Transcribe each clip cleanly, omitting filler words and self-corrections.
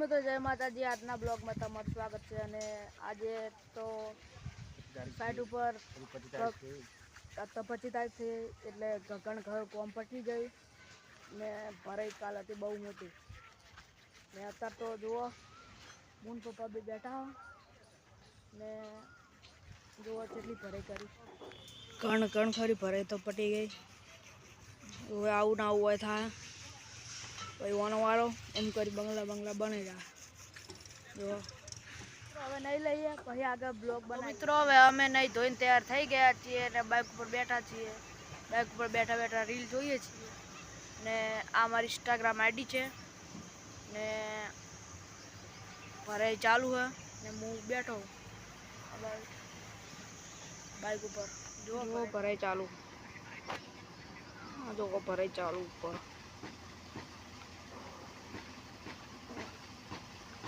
મિત્રો જય માતાજી। આજના બ્લોગમાં તમારું સ્વાગત છે। અને આજે તો સાઈડ ઉપર 25 તારીખ થઈ એટલે ગગન ઘર કોમ પટી ગઈ ને ભરાઈ કાલ હતી બહુ મોટી ને અત્યારે તો જુઓ મૂન પપ્પા બી બેઠા ને જુઓ કેટલી ભરાઈ કરી કણ ખરી ભરાઈ તો પટી ગઈ। હવે આવું ના આવું હોય થાય પછી વાનો વાળો એમ કરી બંગલા બની જાય। જો હવે નહીં લઈએ પછી આગળ બ્લોગ બનાવીએ। મિત્રો હવે અમે નહીં ધોઈને તૈયાર થઈ ગયા છીએ અને બાઇક ઉપર બેઠા છીએ। બાઇક ઉપર બેઠા બેઠા રીલ જોઈએ છીએ ને આ મારી ઇન્સ્ટાગ્રામ આઈડી છે ને ભરાઈ ચાલુ હે ને હું બેઠો બાઇક ઉપર જો ભરાઈ ચાલુ જો ભરાઈ ચાલુ ઉપર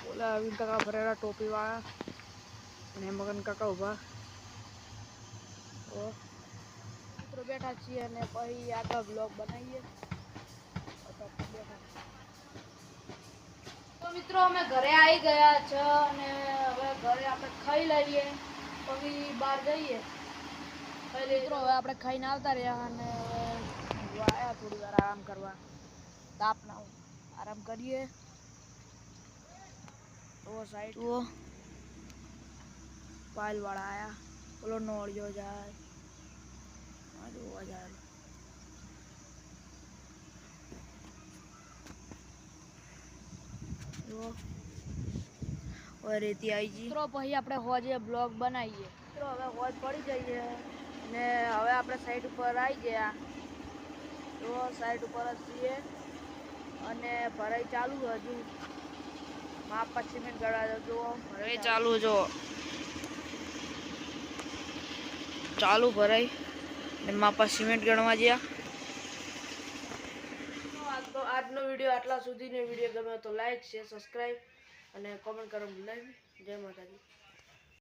बोला अरविंद काका भरेरा टोपी वाला ने मगन काका उभा મિત્રો બેઠા છીએ અને પછી આગળ બ્લોગ બનાવીએ। તો મિત્રો અમે ઘરે આવી ગયા છે અને હવે ઘરે આપણે ખાઈ લઈએ પછી બહાર જઈએ। મિત્રો હવે આપણે ખાઈને આવતા રહ્યા અને હવે આયા થોડી વાર આરામ કરવા તાપ ના આરામ કરીએ। तो साइड वो पायल वाला आया बोलो नोड़ियो जाए आज वो जाए वो और रेती आई जी। तो પછી આપણે હોજે બ્લોગ બનાવીએ। તો હવે હોજ પડી જઈએ ને હવે આપણે સાઈડ ઉપર આવી ગયા। તો સાઈડ ઉપર જ છીએ અને ભરાઈ ચાલુ હજુ मापा सीमेंट गड़ा जो भराई चालू जो चालू भराई ने मापा सीमेंट गणवा दिया। तो आज नो वीडियो आटला सुधी ने वीडियो गमे तो लाइक शेयर सब्सक्राइब અને કોમેન્ટ કરવાનું ભૂલાય નહીં। જય માતાજી।